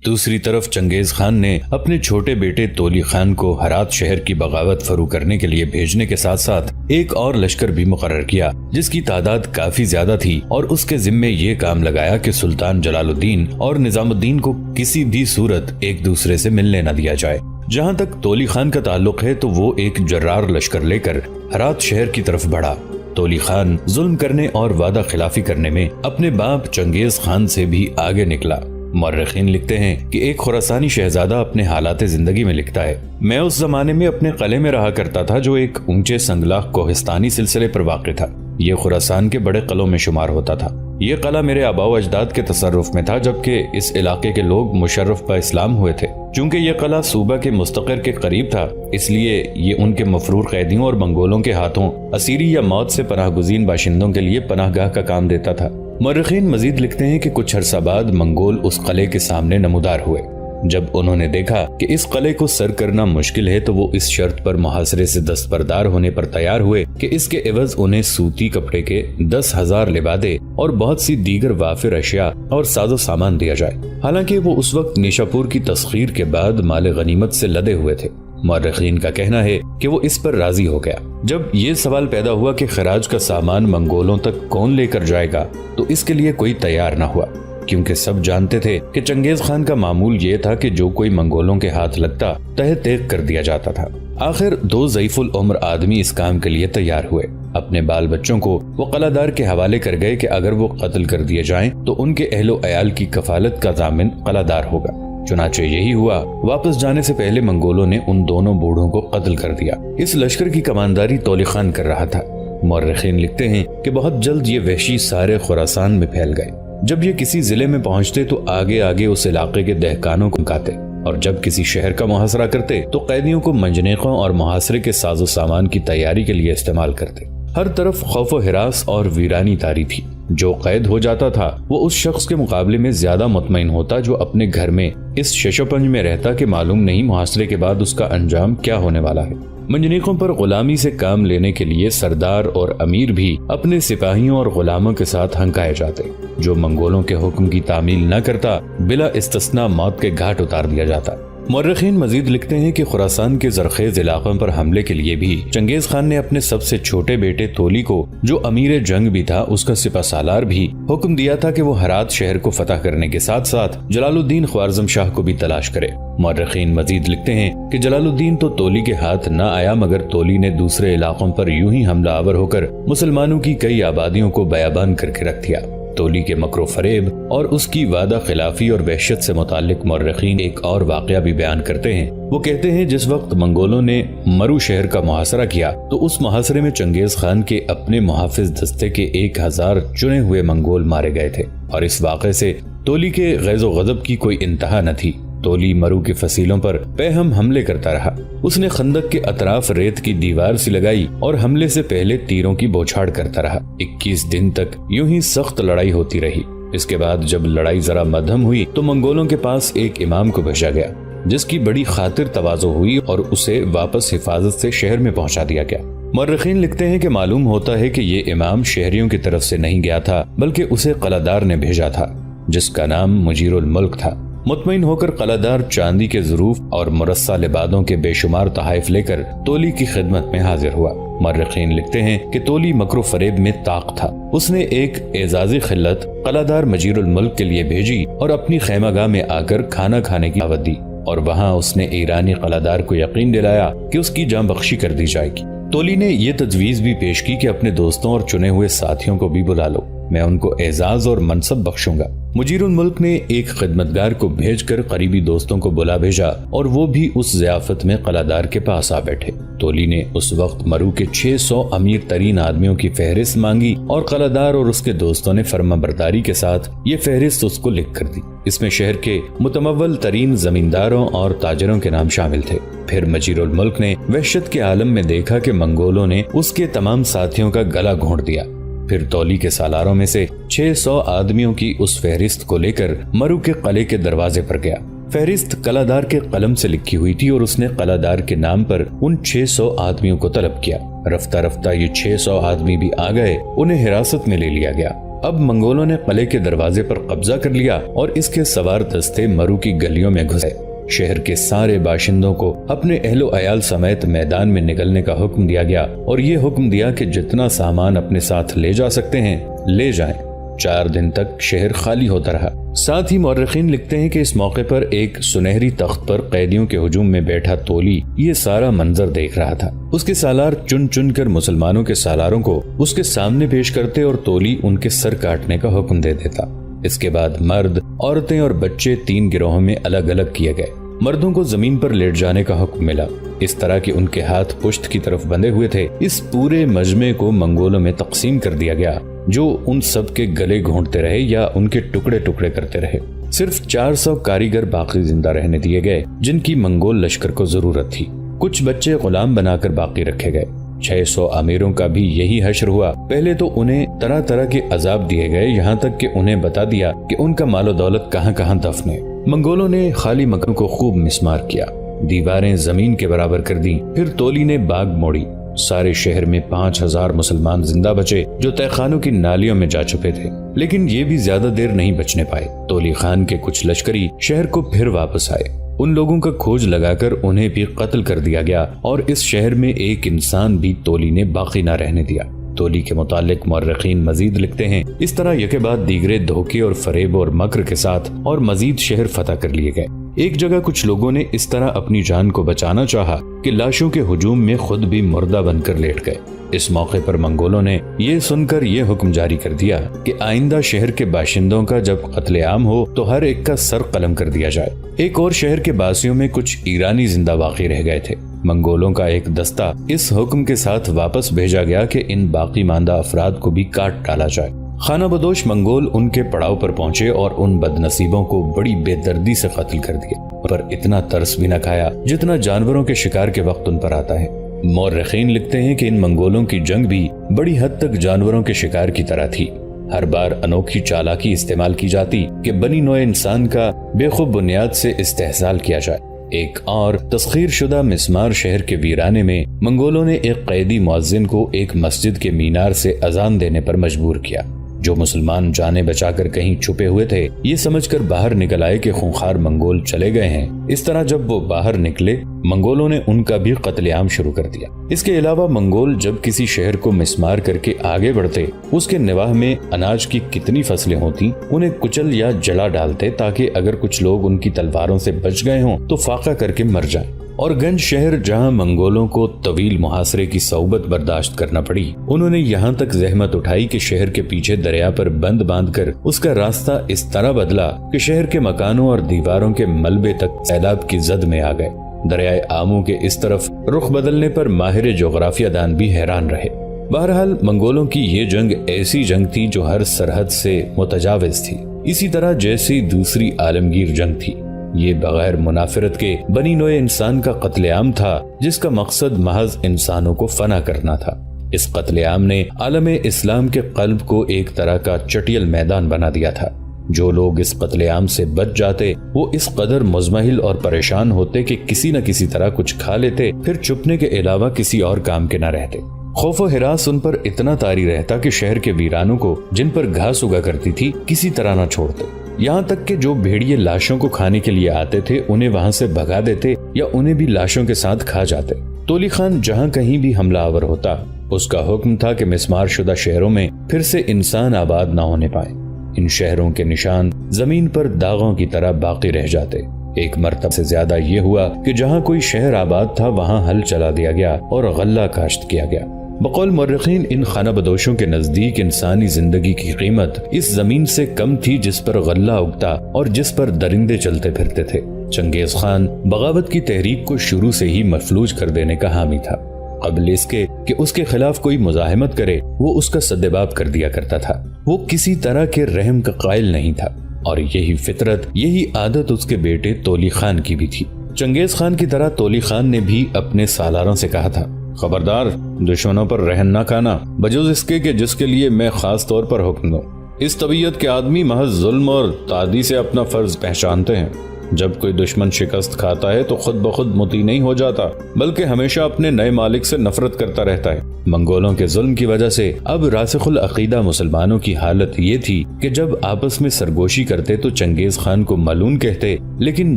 دوسری طرف چنگیز خان نے اپنے چھوٹے بیٹے تولی خان کو ہرات شہر کی بغاوت فرو کرنے کے لیے بھیجنے کے ساتھ ساتھ ایک اور لشکر بھی مقرر کیا جس کی تعداد کافی زیادہ تھی، اور اس کے ذمے یہ کام لگایا کہ سلطان جلال الدین اور نظام الدین کو کسی بھی صورت ایک دوسرے سے ملنے نہ دیا جائے۔ جہاں تک تولی خان کا تعلق ہے تو وہ ایک جرار لشکر لے کر ہرات شہر کی طرف بڑھا۔ تولی خان ظلم کرنے اور وعدہ خلافی کرنے میں اپنے باپ چنگیز خان سے بھی آگے نکلا۔ مورخین لکھتے ہیں کہ ایک خراسانی شہزادہ اپنے حالات زندگی میں لکھتا ہے، میں اس زمانے میں اپنے قلعے میں رہا کرتا تھا جو ایک اونچے سنگلاخ کوہستانی سلسلے پر واقع تھا۔ یہ خراسان کے بڑے قلعوں میں شمار ہوتا تھا۔ یہ قلعہ میرے آباء و اجداد کے تصرف میں تھا، جبکہ اس علاقے کے لوگ مشرف با اسلام ہوئے تھے۔ چونکہ یہ قلعہ صوبہ کے مستقر کے قریب تھا، اس لیے یہ ان کے مفرور قیدیوں اور منگولوں کے ہاتھوں اسیری یا موت سے پناہ گزین باشندوں کے لیے پناہ گاہ کا کام دیتا تھا۔ مورخین مزید لکھتے ہیں کہ کچھ عرصہ بعد منگول اس قلعے کے سامنے نمودار ہوئے۔ جب انہوں نے دیکھا کہ اس قلعے کو سر کرنا مشکل ہے تو وہ اس شرط پر محاصرے سے دستبردار ہونے پر تیار ہوئے کہ اس کے عوض انہیں سوتی کپڑے کے 10,000 لبادے اور بہت سی دیگر وافر اشیاء اور ساز و سامان دیا جائے۔ حالانکہ وہ اس وقت نیشاپور کی تسخیر کے بعد مال غنیمت سے لدے ہوئے تھے۔ مورخین کا کہنا ہے کہ وہ اس پر راضی ہو گیا۔ جب یہ سوال پیدا ہوا کہ خراج کا سامان منگولوں تک کون لے کر جائے گا تو اس کے لیے کوئی تیار نہ ہوا، کیونکہ سب جانتے تھے کہ چنگیز خان کا معمول یہ تھا کہ جو کوئی منگولوں کے ہاتھ لگتا تہہ تیغ کر دیا جاتا تھا۔ آخر 2 ضعیف العمر آدمی اس کام کے لیے تیار ہوئے۔ اپنے بال بچوں کو وہ قلعہ دار کے حوالے کر گئے کہ اگر وہ قتل کر دیے جائیں تو ان کے اہل و عیال کی کفالت کا ضامن قلعہ دار ہوگا۔ چنانچہ یہی ہوا۔ واپس جانے سے پہلے منگولوں نے ان دونوں بوڑھوں کو قتل کر دیا۔ اس لشکر کی کمانداری تولی خان کر رہا تھا۔ مورخین لکھتے ہیں کہ بہت جلد یہ وحشی سارے خراسان میں پھیل گئے۔ جب یہ کسی ضلع میں پہنچتے تو آگے آگے اس علاقے کے دہقانوں کو کاتے، اور جب کسی شہر کا محاصرہ کرتے تو قیدیوں کو منجنیقوں اور محاصرے کے ساز و سامان کی تیاری کے لیے استعمال کرتے۔ ہر طرف خوف و ہراس اور ویرانی طاری تھی۔ جو قید ہو جاتا تھا وہ اس شخص کے مقابلے میں زیادہ مطمئن ہوتا جو اپنے گھر میں اس ششپنج میں رہتا کہ معلوم نہیں محاصرے کے بعد اس کا انجام کیا ہونے والا ہے۔ منجنیقوں پر غلامی سے کام لینے کے لیے سردار اور امیر بھی اپنے سپاہیوں اور غلاموں کے ساتھ ہنکائے جاتے۔ جو منگولوں کے حکم کی تعمیل نہ کرتا بلا استثناء موت کے گھاٹ اتار دیا جاتا۔ مورخین مزید لکھتے ہیں کہ خراسان کے زرخیز علاقوں پر حملے کے لیے بھی چنگیز خان نے اپنے سب سے چھوٹے بیٹے تولی کو، جو امیر جنگ بھی تھا، اس کا سپہ سالار بھی، حکم دیا تھا کہ وہ ہرات شہر کو فتح کرنے کے ساتھ ساتھ جلال الدین خوارزم شاہ کو بھی تلاش کرے۔ مورخین مزید لکھتے ہیں کہ جلال الدین تو تولی کے ہاتھ نہ آیا، مگر تولی نے دوسرے علاقوں پر یوں ہی حملہ آور ہو کر مسلمانوں کی کئی آبادیوں کو بیابان کر کے رکھ دیا۔ تولی کے مکر و فریب اور اس کی وعدہ خلافی اور وحشت سے متعلق مورخین ایک اور واقعہ بھی بیان کرتے ہیں۔ وہ کہتے ہیں جس وقت منگولوں نے مرو شہر کا محاصرہ کیا تو اس محاصرے میں چنگیز خان کے اپنے محافظ دستے کے 1000 چنے ہوئے منگول مارے گئے تھے، اور اس واقعے سے تولی کے غیظ و غضب کی کوئی انتہا نہ تھی۔ تولی مرو کی فصیلوں پر پہم حملے کرتا رہا۔ اس نے خندق کے اطراف ریت کی دیوار سی لگائی اور حملے سے پہلے تیروں کی بوچھاڑ کرتا رہا۔ 21 دن تک یوں ہی سخت لڑائی ہوتی رہی۔ اس کے بعد جب لڑائی ذرا مدھم ہوئی تو منگولوں کے پاس ایک امام کو بھیجا گیا، جس کی بڑی خاطر تواضع ہوئی اور اسے واپس حفاظت سے شہر میں پہنچا دیا گیا۔ مورخین لکھتے ہیں کہ معلوم ہوتا ہے کہ یہ امام شہریوں کی طرف سے نہیں گیا تھا، بلکہ اسے قلعہ دار نے بھیجا تھا، جس کا نام مجیر الملک تھا۔ مطمئن ہو کر قلعہ دار چاندی کے ظروف اور مرصع لبادوں کے بے شمار تحائف لے کر تولی کی خدمت میں حاضر ہوا۔ مورخین لکھتے ہیں کہ تولی مکر و فریب میں طاق تھا۔ اس نے ایک اعزازی خلت قلعہ دار مجیر الملک کے لیے بھیجی اور اپنی خیمہ گاہ میں آ کر کھانا کھانے کی دعوت دی، اور وہاں اس نے ایرانی قلعہ دار کو یقین دلایا کہ اس کی جاں بخشی کر دی جائے گی۔ تولی نے یہ تجویز بھی پیش کی کہ اپنے دوستوں اور چنے ہوئے ساتھیوں کو بھی بلا لو، میں ان کو اعزاز اور منصب بخشوں گا۔ مجیر الملک نے ایک خدمتگار کو بھیج کر قریبی دوستوں کو بلا بھیجا اور وہ بھی اس ضیافت میں قلعہ دار کے پاس آ بیٹھے۔ تولی نے اس وقت مرو کے 600 امیر ترین آدمیوں کی فہرست مانگی اور قلعہ دار اور اس کے دوستوں نے فرما برداری کے ساتھ یہ فہرست اس کو لکھ کر دی۔ اس میں شہر کے متمول ترین زمینداروں اور تاجروں کے نام شامل تھے۔ پھر مجیر الملک نے وحشت کے عالم میں دیکھا کہ منگولوں نے اس کے تمام ساتھیوں کا گلا گھونٹ دیا۔ پھر تولی کے سالاروں میں سے 600 آدمیوں کی اس فہرست کو لے کر مرو کے قلعے کے دروازے پر گیا۔ فہرست قلعہ دار کے قلم سے لکھی ہوئی تھی اور اس نے قلعہ دار کے نام پر ان 600 آدمیوں کو طلب کیا۔ رفتہ رفتہ یہ 600 آدمی بھی آ گئے، انہیں حراست میں لے لیا گیا۔ اب منگولوں نے قلعے کے دروازے پر قبضہ کر لیا اور اس کے سوار دستے مرو کی گلیوں میں گھسے۔ شہر کے سارے باشندوں کو اپنے اہل و عیال سمیت میدان میں نکلنے کا حکم دیا گیا اور یہ حکم دیا کہ جتنا سامان اپنے ساتھ لے جا سکتے ہیں لے جائیں۔ 4 دن تک شہر خالی ہوتا رہا۔ ساتھ ہی مورخین لکھتے ہیں کہ اس موقع پر ایک سنہری تخت پر قیدیوں کے ہجوم میں بیٹھا تولی یہ سارا منظر دیکھ رہا تھا۔ اس کے سالار چن چن کر مسلمانوں کے سالاروں کو اس کے سامنے پیش کرتے اور تولی ان کے سر کاٹنے کا حکم دے دیتا۔ اس کے بعد مرد، عورتیں اور بچے 3 گروہوں میں الگ الگ کیے گئے۔ مردوں کو زمین پر لیٹ جانے کا حکم ملا، اس طرح کہ ان کے ہاتھ پشت کی طرف بندھے ہوئے تھے۔ اس پورے مجمع کو منگولوں میں تقسیم کر دیا گیا، جو ان سب کے گلے گھونٹتے رہے یا ان کے ٹکڑے ٹکڑے کرتے رہے۔ صرف 400 کاریگر باقی زندہ رہنے دیے گئے جن کی منگول لشکر کو ضرورت تھی۔ کچھ بچے غلام بنا کر باقی رکھے گئے۔ 600 امیروں کا بھی یہی حشر ہوا۔ پہلے تو انہیں طرح طرح کے عذاب دیے گئے، یہاں تک کہ انہیں بتا دیا کہ ان کا مال و دولت کہاں کہاں دفن ہے۔ منگولوں نے خالی مکان کو خوب مسمار کیا، دیواریں زمین کے برابر کر دیں۔ پھر تولی نے باغ موڑی۔ سارے شہر میں 5000 مسلمان زندہ بچے جو تہ خانوں کی نالیوں میں جا چھپے تھے، لیکن یہ بھی زیادہ دیر نہیں بچنے پائے۔ تولی خان کے کچھ لشکری شہر کو پھر واپس آئے۔ ان لوگوں کا کھوج لگا کر انہیں بھی قتل کر دیا گیا اور اس شہر میں ایک انسان بھی تولی نے باقی نہ رہنے دیا۔ تولی کے متعلق مورخین مزید لکھتے ہیں، اس طرح یکے بعد دیگرے دھوکے اور فریب اور مکر کے ساتھ اور مزید شہر فتح کر لیے گئے۔ ایک جگہ کچھ لوگوں نے اس طرح اپنی جان کو بچانا چاہا کہ لاشوں کے ہجوم میں خود بھی مردہ بن کر لیٹ گئے۔ اس موقع پر منگولوں نے یہ سن کر یہ حکم جاری کر دیا کہ آئندہ شہر کے باشندوں کا جب قتل عام ہو تو ہر ایک کا سر قلم کر دیا جائے۔ ایک اور شہر کے باسیوں میں کچھ ایرانی زندہ باقی رہ گئے تھے۔ منگولوں کا ایک دستہ اس حکم کے ساتھ واپس بھیجا گیا کہ ان باقی ماندہ افراد کو بھی کاٹ ڈالا جائے۔ خانہ بدوش منگول ان کے پڑاؤ پر پہنچے اور ان بد نصیبوں کو بڑی بے دردی سے قتل کر دیا، پر اتنا ترس بھی نہ کھایا جتنا جانوروں کے شکار کے وقت ان پر آتا ہے۔ مورخین لکھتے ہیں کہ ان منگولوں کی جنگ بھی بڑی حد تک جانوروں کے شکار کی طرح تھی۔ ہر بار انوکھی چالاکی استعمال کی جاتی کہ بنی نوع انسان کا بے خوب بنیاد سے استحصال کیا جائے۔ ایک اور تسخیر شدہ مسمار شہر کے ویرانے میں منگولوں نے ایک قیدی مؤذن کو ایک مسجد کے مینار سے اذان دینے پر مجبور کیا۔ جو مسلمان جانیں بچا کر کہیں چھپے ہوئے تھے یہ سمجھ کر باہر نکل آئے کہ خونخوار منگول چلے گئے ہیں۔ اس طرح جب وہ باہر نکلے منگولوں نے ان کا بھی قتل عام شروع کر دیا۔ اس کے علاوہ منگول جب کسی شہر کو مسمار کر کے آگے بڑھتے اس کے نواح میں اناج کی کتنی فصلیں ہوتی انہیں کچل یا جلا ڈالتے تاکہ اگر کچھ لوگ ان کی تلواروں سے بچ گئے ہوں تو فاقہ کر کے مر جائیں۔ اور گنج شہر جہاں منگولوں کو طویل محاصرے کی صعوبت برداشت کرنا پڑی، انہوں نے یہاں تک زحمت اٹھائی کہ شہر کے پیچھے دریا پر بند باندھ کر اس کا راستہ اس طرح بدلا کہ شہر کے مکانوں اور دیواروں کے ملبے تک سیلاب کی زد میں آ گئے۔ دریائے آمو کے اس طرف رخ بدلنے پر ماہر جغرافیہ دان بھی حیران رہے۔ بہرحال منگولوں کی یہ جنگ ایسی جنگ تھی جو ہر سرحد سے متجاوز تھی، اسی طرح جیسی دوسری عالمگیر جنگ تھی۔ یہ بغیر منافرت کے بنی نوع انسان کا قتل عام تھا جس کا مقصد محض انسانوں کو فنا کرنا تھا۔ اس قتل عام نے عالم اسلام کے قلب کو ایک طرح کا چٹیل میدان بنا دیا تھا۔ جو لوگ اس قتل عام سے بچ جاتے وہ اس قدر مزمحل اور پریشان ہوتے کہ کسی نہ کسی طرح کچھ کھا لیتے، پھر چھپنے کے علاوہ کسی اور کام کے نہ رہتے۔ خوف و ہراس ان پر اتنا طاری رہتا کہ شہر کے ویرانوں کو جن پر گھاس اگا کرتی تھی کسی طرح نہ چھوڑتے، یہاں تک کہ جو بھیڑیے لاشوں کو کھانے کے لیے آتے تھے انہیں وہاں سے بھگا دیتے یا انہیں بھی لاشوں کے ساتھ کھا جاتے۔ تولی خان جہاں کہیں بھی حملہ آور ہوتا اس کا حکم تھا کہ مسمار شدہ شہروں میں پھر سے انسان آباد نہ ہونے پائیں۔ ان شہروں کے نشان زمین پر داغوں کی طرح باقی رہ جاتے۔ ایک مرتبہ سے زیادہ یہ ہوا کہ جہاں کوئی شہر آباد تھا وہاں ہل چلا دیا گیا اور غلہ کاشت کیا گیا۔ بقول مورخین ان خانہ بدوشوں کے نزدیک انسانی زندگی کی قیمت اس زمین سے کم تھی جس پر غلہ اگتا اور جس پر درندے چلتے پھرتے تھے۔ چنگیز خان بغاوت کی تحریک کو شروع سے ہی مفلوج کر دینے کا حامی تھا۔ قبل اس کے کہ اس کے خلاف کوئی مزاحمت کرے وہ اس کا سدباب کر دیا کرتا تھا۔ وہ کسی طرح کے رحم کا قائل نہیں تھا اور یہی فطرت، یہی عادت اس کے بیٹے تولی خان کی بھی تھی۔ چنگیز خان کی طرح تولی خان نے بھی اپنے سالاروں سے کہا تھا، خبردار دشمنوں پر رحم نہ کھانا بجوز اس کے کہ جس کے لیے میں خاص طور پر حکم دوں۔ اس طبیعت کے آدمی محض ظلم اور تعدی سے اپنا فرض پہچانتے ہیں۔ جب کوئی دشمن شکست کھاتا ہے تو خود بخود مطیع نہیں ہو جاتا، بلکہ ہمیشہ اپنے نئے مالک سے نفرت کرتا رہتا ہے۔ منگولوں کے ظلم کی وجہ سے اب راسخ العقیدہ مسلمانوں کی حالت یہ تھی کہ جب آپس میں سرگوشی کرتے تو چنگیز خان کو ملعون کہتے، لیکن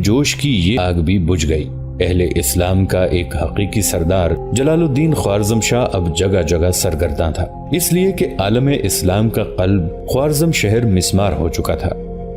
جوش کی یہ آگ بھی بجھ گئی۔ اہل اسلام کا ایک حقیقی سردار جلال الدین خوارزم شاہ اب جگہ جگہ سرگرداں تھا، اس لیے کہ عالم اسلام کا قلب خوارزم شہر مسمار ہو چکا تھا۔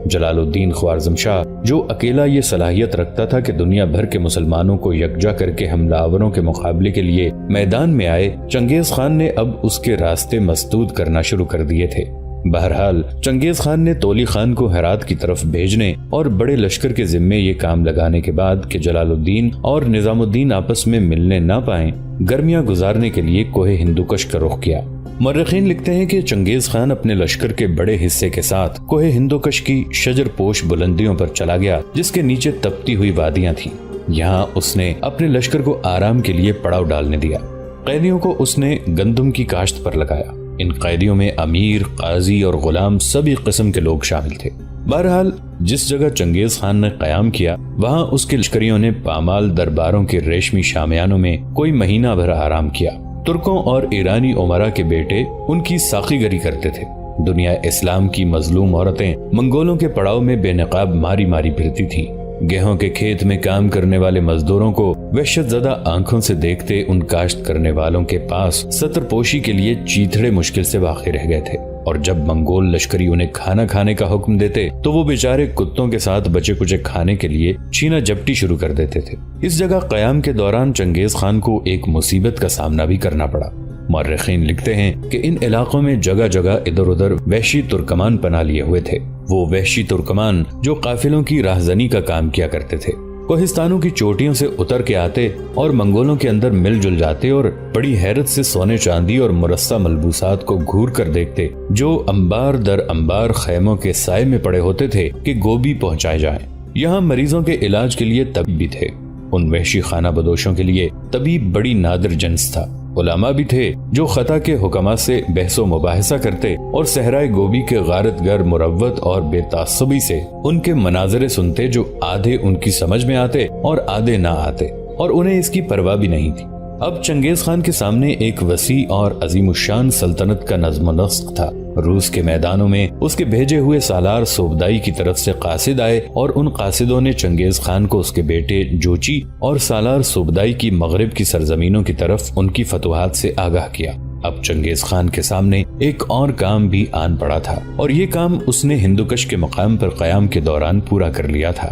جلال الدین خوارزم شاہ جو اکیلا یہ صلاحیت رکھتا تھا کہ دنیا بھر کے مسلمانوں کو یکجا کر کے حملہ آوروں کے مقابلے کے لیے میدان میں آئے، چنگیز خان نے اب اس کے راستے مسدود کرنا شروع کر دیے تھے۔ بہرحال چنگیز خان نے تولی خان کو ہرات کی طرف بھیجنے اور بڑے لشکر کے ذمے یہ کام لگانے کے بعد کہ جلال الدین اور نظام الدین آپس میں ملنے نہ پائیں، گرمیاں گزارنے کے لیے کوہ ہندوکش کا رخ کیا۔ مورخین لکھتے ہیں کہ چنگیز خان اپنے لشکر کے بڑے حصے کے ساتھ کوہ ہندوکش کی شجر پوش بلندیوں پر چلا گیا، جس کے نیچے تپتی ہوئی وادیاں تھیں۔ یہاں اس نے اپنے لشکر کو آرام کے لیے پڑاؤ ڈالنے دیا۔ قیدیوں کو اس نے گندم کی کاشت پر لگایا۔ ان قیدیوں میں امیر، قاضی اور غلام سبھی قسم کے لوگ شامل تھے۔ بہرحال جس جگہ چنگیز خان نے قیام کیا، وہاں اس کے لشکریوں نے پامال درباروں کے ریشمی شامیانوں میں کوئی مہینہ بھر آرام کیا۔ ترکوں اور ایرانی امراء کے بیٹے ان کی ساقی گری کرتے تھے۔ دنیا اسلام کی مظلوم عورتیں منگولوں کے پڑاؤ میں بے نقاب ماری ماری پھرتی تھیں۔ گیہوں کے کھیت میں کام کرنے والے مزدوروں کو وحشت زدہ آنکھوں سے دیکھتے ان کاشت کرنے والوں کے پاس ستر پوشی کے لیے چیتھڑے مشکل سے واقع رہ گئے تھے، اور جب منگول لشکری انہیں کھانا کھانے کا حکم دیتے تو وہ بیچارے کتوں کے ساتھ بچے کچے کھانے کے لیے چھینا جپٹی شروع کر دیتے تھے۔ اس جگہ قیام کے دوران چنگیز خان کو ایک مصیبت کا سامنا بھی کرنا پڑا۔ مورخین لکھتے ہیں کہ ان علاقوں میں جگہ جگہ ادھر ادھر وحشی ترکمان پناہ لیے ہوئے تھے۔ وہ وحشی ترکمان جو قافلوں کی راہزنی کا کام کیا کرتے تھے، کوہستانوں کی چوٹیوں سے اتر کے آتے اور منگولوں کے اندر مل جل جاتے اور بڑی حیرت سے سونے چاندی اور مرصع ملبوسات کو گھور کر دیکھتے، جو انبار در انبار خیموں کے سائے میں پڑے ہوتے تھے کہ گوبھی پہنچائے جائیں۔ یہاں مریضوں کے علاج کے لیے طبیب بھی تھے۔ ان وحشی خانہ بدوشوں کے لیے طبیب بڑی نادر جنس تھا۔ علماء بھی تھے جو خطا کے حکماء سے بحث و مباحثہ کرتے اور صحرائے گوبی کے غارت گر مروت اور بے تعصبی سے ان کے مناظرے سنتے، جو آدھے ان کی سمجھ میں آتے اور آدھے نہ آتے، اور انہیں اس کی پرواہ بھی نہیں تھی۔ اب چنگیز خان کے سامنے ایک وسیع اور عظیم الشان سلطنت کا نظم و نسق تھا۔ روس کے میدانوں میں اس کے بھیجے ہوئے سالار سوبدائی کی طرف سے قاصد آئے، اور ان قاصدوں نے چنگیز خان کو اس کے بیٹے جوچی اور سالار سوبدائی کی مغرب کی سرزمینوں کی طرف ان کی فتوحات سے آگاہ کیا۔ اب چنگیز خان کے سامنے ایک اور کام بھی آن پڑا تھا، اور یہ کام اس نے ہندوکش کے مقام پر قیام کے دوران پورا کر لیا تھا۔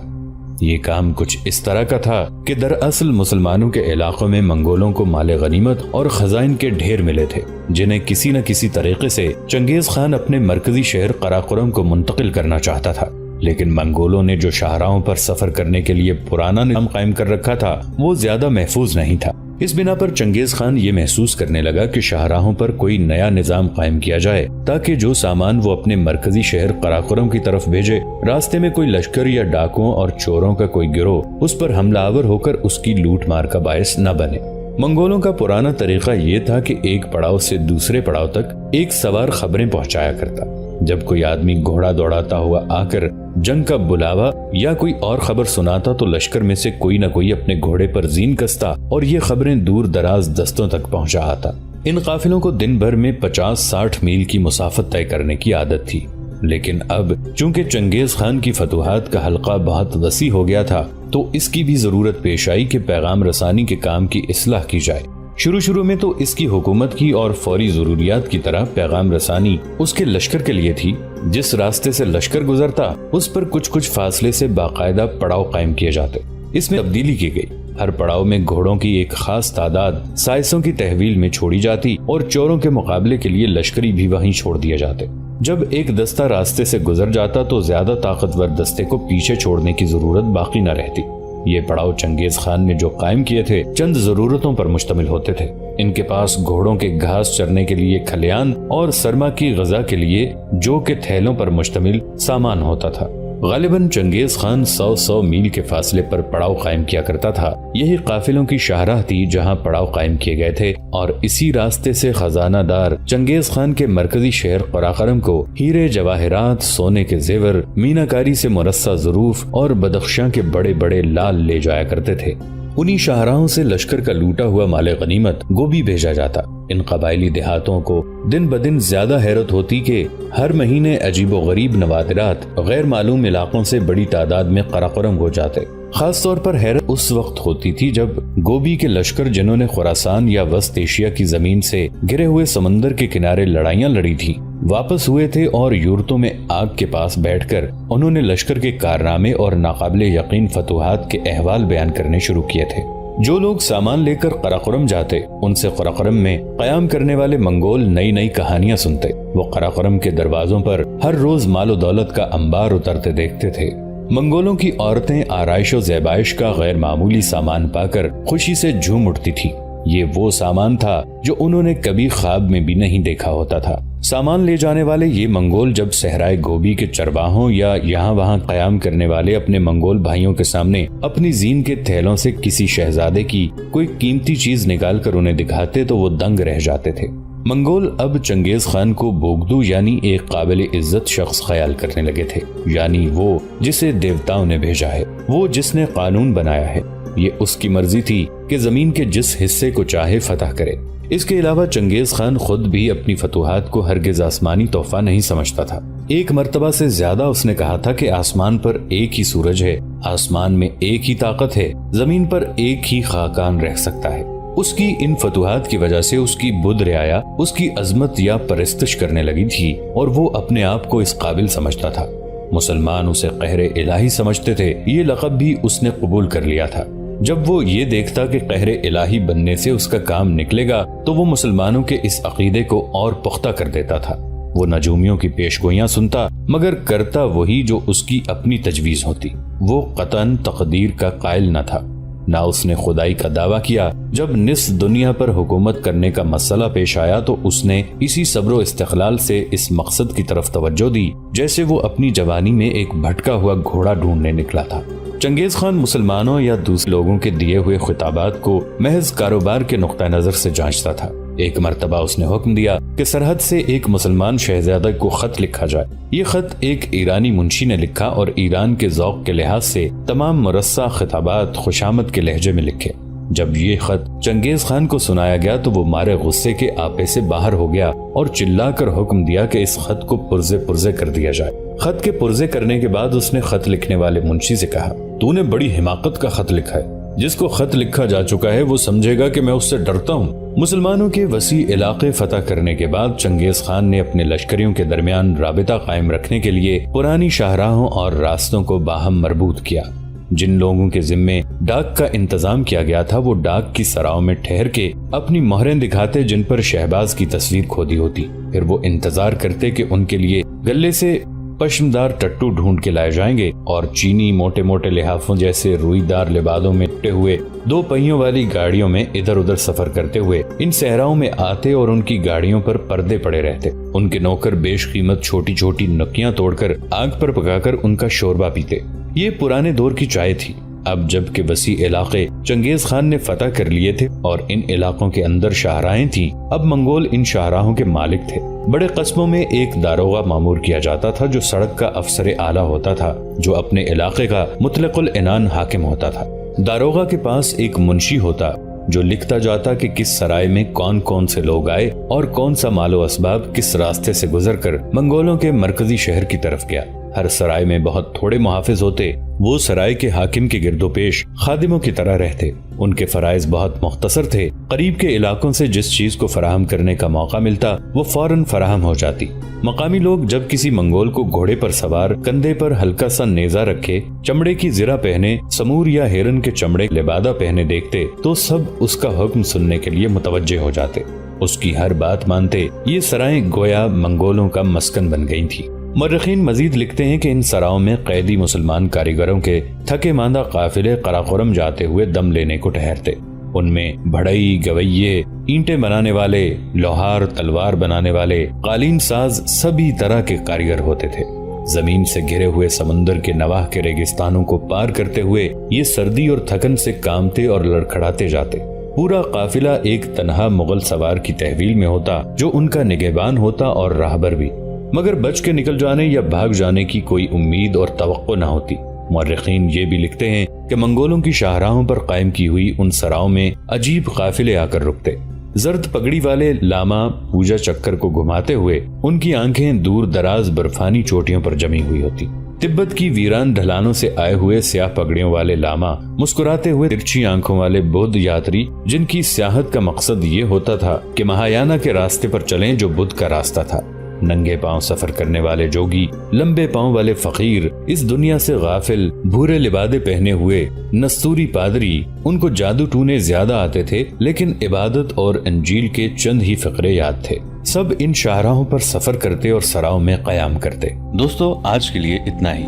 یہ کام کچھ اس طرح کا تھا کہ دراصل مسلمانوں کے علاقوں میں منگولوں کو مال غنیمت اور خزائن کے ڈھیر ملے تھے، جنہیں کسی نہ کسی طریقے سے چنگیز خان اپنے مرکزی شہر قراقرم کو منتقل کرنا چاہتا تھا۔ لیکن منگولوں نے جو شاہراہوں پر سفر کرنے کے لیے پرانا نظام قائم کر رکھا تھا، وہ زیادہ محفوظ نہیں تھا۔ اس بنا پر چنگیز خان یہ محسوس کرنے لگا کہ شاہراہوں پر کوئی نیا نظام قائم کیا جائے، تاکہ جو سامان وہ اپنے مرکزی شہر قراقرم کی طرف بھیجے، راستے میں کوئی لشکر یا ڈاکوؤں اور چوروں کا کوئی گروہ اس پر حملہ آور ہو کر اس کی لوٹ مار کا باعث نہ بنے۔ منگولوں کا پرانا طریقہ یہ تھا کہ ایک پڑاؤ سے دوسرے پڑاؤ تک ایک سوار خبریں پہنچایا کرتا۔ جب کوئی آدمی گھوڑا دوڑاتا ہوا آ کر جنگ کا بلاوا یا کوئی اور خبر سناتا تو لشکر میں سے کوئی نہ کوئی اپنے گھوڑے پر زین کستا اور یہ خبریں دور دراز دستوں تک پہنچا آتا۔ ان قافلوں کو دن بھر میں 50-60 میل کی مسافت طے کرنے کی عادت تھی، لیکن اب چونکہ چنگیز خان کی فتوحات کا حلقہ بہت وسیع ہو گیا تھا تو اس کی بھی ضرورت پیش آئی کہ پیغام رسانی کے کام کی اصلاح کی جائے۔ شروع میں تو اس کی حکومت کی اور فوری ضروریات کی طرح پیغام رسانی اس کے لشکر کے لیے تھی۔ جس راستے سے لشکر گزرتا اس پر کچھ فاصلے سے باقاعدہ پڑاؤ قائم کیے جاتے۔ اس میں تبدیلی کی گئی۔ ہر پڑاؤ میں گھوڑوں کی ایک خاص تعداد سائسوں کی تحویل میں چھوڑی جاتی اور چوروں کے مقابلے کے لیے لشکری بھی وہیں چھوڑ دیے جاتے۔ جب ایک دستہ راستے سے گزر جاتا تو زیادہ طاقتور دستے کو پیچھے چھوڑنے کی ضرورت باقی نہ رہتی۔ یہ پڑاؤ چنگیز خان نے جو قائم کیے تھے چند ضرورتوں پر مشتمل ہوتے تھے۔ ان کے پاس گھوڑوں کے گھاس چرنے کے لیے کھلیان اور سرما کی غذا کے لیے جو کے تھیلوں پر مشتمل سامان ہوتا تھا۔ غالباً چنگیز خان 100 میل کے فاصلے پر پڑاؤ قائم کیا کرتا تھا۔ یہی قافلوں کی شاہراہ تھی جہاں پڑاؤ قائم کیے گئے تھے، اور اسی راستے سے خزانہ دار چنگیز خان کے مرکزی شہر قراقرم کو ہیرے جواہرات، سونے کے زیور، میناکاری سے مرصع ظروف اور بدخشاں کے بڑے بڑے لال لے جایا کرتے تھے۔ انہی شاہراہوں سے لشکر کا لوٹا ہوا مال غنیمت گوبی بھیجا جاتا۔ ان قبائلی دیہاتوں کو دن بدن زیادہ حیرت ہوتی کہ ہر مہینے عجیب و غریب نوادرات غیر معلوم علاقوں سے بڑی تعداد میں قراقرم ہو جاتے۔ خاص طور پر حیرت اس وقت ہوتی تھی جب گوبی کے لشکر، جنہوں نے خراسان یا وسط ایشیا کی زمین سے گرے ہوئے سمندر کے کنارے لڑائیاں لڑی تھی، واپس ہوئے تھے اور یورتوں میں آگ کے پاس بیٹھ کر انہوں نے لشکر کے کارنامے اور ناقابل یقین فتوحات کے احوال بیان کرنے شروع کیے تھے۔ جو لوگ سامان لے کر قراقرم جاتے، ان سے قراقرم میں قیام کرنے والے منگول نئی نئی کہانیاں سنتے۔ وہ قراقرم کے دروازوں پر ہر روز مال و دولت کا انبار اترتے دیکھتے تھے۔ منگولوں کی عورتیں آرائش و زیبائش کا غیر معمولی سامان پا کر خوشی سے جھوم اٹھتی تھی۔ یہ وہ سامان تھا جو انہوں نے کبھی خواب میں بھی نہیں دیکھا ہوتا تھا۔ سامان لے جانے والے یہ منگول جب صحرائے گوبی کے چرواہوں یا یہاں وہاں قیام کرنے والے اپنے منگول بھائیوں کے سامنے اپنی زین کے تھیلوں سے کسی شہزادے کی کوئی قیمتی چیز نکال کر انہیں دکھاتے تو وہ دنگ رہ جاتے تھے۔ منگول اب چنگیز خان کو بوگدو یعنی ایک قابل عزت شخص خیال کرنے لگے تھے، یعنی وہ جسے دیوتاؤں نے بھیجا ہے، وہ جس نے قانون بنایا ہے۔ یہ اس کی مرضی تھی کہ زمین کے جس حصے کو چاہے فتح کرے۔ اس کے علاوہ چنگیز خان خود بھی اپنی فتوحات کو ہرگز آسمانی تحفہ نہیں سمجھتا تھا۔ ایک مرتبہ سے زیادہ اس نے کہا تھا کہ آسمان پر ایک ہی سورج ہے، آسمان میں ایک ہی طاقت ہے، زمین پر ایک ہی خاقان رہ سکتا ہے۔ اس کی ان فتوحات کی وجہ سے اس کی بدھ رعایا اس کی عظمت یا پرستش کرنے لگی تھی، اور وہ اپنے آپ کو اس قابل سمجھتا تھا۔ مسلمان اسے قہر الہی سمجھتے تھے، یہ لقب بھی اس نے قبول کر لیا تھا۔ جب وہ یہ دیکھتا کہ قہر الہی بننے سے اس کا کام نکلے گا تو وہ مسلمانوں کے اس عقیدے کو اور پختہ کر دیتا تھا۔ وہ نجومیوں کی پیشگوئیاں سنتا مگر کرتا وہی جو اس کی اپنی تجویز ہوتی۔ وہ قطعاً تقدیر کا قائل نہ تھا، نہ اس نے خدائی کا دعویٰ کیا۔ جب نصف دنیا پر حکومت کرنے کا مسئلہ پیش آیا تو اس نے اسی صبر و استقلال سے اس مقصد کی طرف توجہ دی جیسے وہ اپنی جوانی میں ایک بھٹکا ہوا گھوڑا ڈھونڈنے نکلا تھا۔ چنگیز خان مسلمانوں یا دوسرے لوگوں کے دیے ہوئے خطابات کو محض کاروبار کے نقطہ نظر سے جانچتا تھا۔ ایک مرتبہ اس نے حکم دیا کہ سرحد سے ایک مسلمان شہزادہ کو خط لکھا جائے۔ یہ خط ایک ایرانی منشی نے لکھا اور ایران کے ذوق کے لحاظ سے تمام مرصع خطابات خوشامد کے لہجے میں لکھے۔ جب یہ خط چنگیز خان کو سنایا گیا تو وہ مارے غصے کے آپے سے باہر ہو گیا اور چلا کر حکم دیا کہ اس خط کو پرزے پرزے کر دیا جائے۔ خط کے پرزے کرنے کے بعد اس نے خط لکھنے والے منشی سے کہا، تو نے بڑی حماقت کا خط لکھا ہے۔ جس کو خط لکھا جا چکا ہے وہ سمجھے گا کہ میں اس سے ڈرتا ہوں۔ مسلمانوں کے وسیع علاقے فتح کرنے کے بعد چنگیز خان نے اپنے لشکریوں کے درمیان رابطہ قائم رکھنے کے لیے پرانی شاہراہوں اور راستوں کو باہم مربوط کیا۔ جن لوگوں کے ذمے ڈاک کا انتظام کیا گیا تھا وہ ڈاک کی سراؤں میں ٹھہر کے اپنی مہریں دکھاتے جن پر شہباز کی تصویر کھودی ہوتی۔ پھر وہ انتظار کرتے کہ ان کے لیے گلے سے پشمدار ٹٹو ڈھونڈ کے لائے جائیں گے اور چینی موٹے موٹے لحافوں جیسے روئی دار لبادوں میں ٹے ہوئے 2 پہیوں والی گاڑیوں میں ادھر ادھر سفر کرتے ہوئے ان صحراؤں میں آتے اور ان کی گاڑیوں پر پردے پڑے رہتے۔ ان کے نوکر بیش قیمت چھوٹی چھوٹی نکیاں توڑ کر آگ پر پکا کر ان کا شوربہ پیتے۔ یہ پرانے دور کی چائے تھی۔ اب جب کہ وسیع علاقے چنگیز خان نے فتح کر لیے تھے اور ان علاقوں کے اندر شاہراہیں تھیں، اب منگول ان شاہراہوں کے مالک تھے۔ بڑے قصبوں میں ایک داروغہ مامور کیا جاتا تھا جو سڑک کا افسر اعلیٰ ہوتا تھا، جو اپنے علاقے کا مطلق العنان حاکم ہوتا تھا۔ داروغہ کے پاس ایک منشی ہوتا جو لکھتا جاتا کہ کس سرائے میں کون کون سے لوگ آئے اور کون سا مال و اسباب کس راستے سے گزر کر منگولوں کے مرکزی شہر کی طرف گیا۔ ہر سرائے میں بہت تھوڑے محافظ ہوتے، وہ سرائے کے حاکم کے گرد و پیش خادموں کی طرح رہتے۔ ان کے فرائض بہت مختصر تھے، قریب کے علاقوں سے جس چیز کو فراہم کرنے کا موقع ملتا وہ فوراً فراہم ہو جاتی۔ مقامی لوگ جب کسی منگول کو گھوڑے پر سوار، کندھے پر ہلکا سا نیزہ رکھے، چمڑے کی زرہ پہنے، سمور یا ہرن کے چمڑے لبادہ پہنے دیکھتے تو سب اس کا حکم سننے کے لیے متوجہ ہو جاتے، اس کی ہر بات مانتے۔ یہ سرائیں گویا منگولوں کا مسکن بن گئی تھی۔ مورخین مزید لکھتے ہیں کہ ان سراؤں میں قیدی مسلمان کاریگروں کے تھکے ماندہ قافلے قراقرم جاتے ہوئے دم لینے کو ٹھہرتے۔ ان میں بڑھئی، گویے، اینٹیں بنانے والے، لوہار، تلوار بنانے والے، قالین ساز، سبھی طرح کے کاریگر ہوتے تھے۔ زمین سے گھرے ہوئے سمندر کے نواح کے ریگستانوں کو پار کرتے ہوئے یہ سردی اور تھکن سے کامتے اور لڑکھڑاتے جاتے۔ پورا قافلہ ایک تنہا مغل سوار کی تحویل میں ہوتا جو ان کا نگہبان ہوتا اور راہبر بھی، مگر بچ کے نکل جانے یا بھاگ جانے کی کوئی امید اور توقع نہ ہوتی۔ مورخین یہ بھی لکھتے ہیں کہ منگولوں کی شاہراہوں پر قائم کی ہوئی ان سراؤں میں عجیب قافلے آ کر رکتے۔ زرد پگڑی والے لاما پوجا چکر کو گھماتے ہوئے ان کی آنکھیں دور دراز برفانی چوٹیوں پر جمی ہوئی ہوتی۔ تبت کی ویران ڈھلانوں سے آئے ہوئے سیاہ پگڑیوں والے لاما مسکراتے ہوئے ترچھی آنکھوں والے بدھ یاتری، جن کی سیاحت کا مقصد یہ ہوتا تھا کہ مہایانا کے راستے پر چلیں جو بدھ کا راستہ تھا۔ ننگے پاؤں سفر کرنے والے جوگی، لمبے پاؤں والے فقیر، اس دنیا سے غافل، بھورے لبادے پہنے ہوئے نستوری پادری، ان کو جادو ٹونے زیادہ آتے تھے لیکن عبادت اور انجیل کے چند ہی فقرے یاد تھے۔ سب ان شاہراہوں پر سفر کرتے اور سراؤں میں قیام کرتے۔ دوستو، آج کے لیے اتنا ہی۔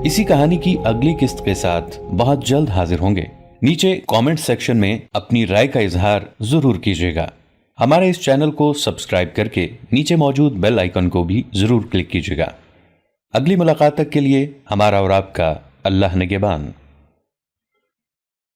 اسی کہانی کی اگلی قسط کے ساتھ بہت جلد حاضر ہوں گے۔ نیچے کامنٹ سیکشن میں اپنی رائے کا اظہار ضرور کیجیے گا۔ ہمارے اس چینل کو سبسکرائب کر کے نیچے موجود بیل آئیکن کو بھی ضرور کلک کیجیے گا۔ اگلی ملاقات تک کے لیے ہمارا اور آپ کا اللہ نگہبان۔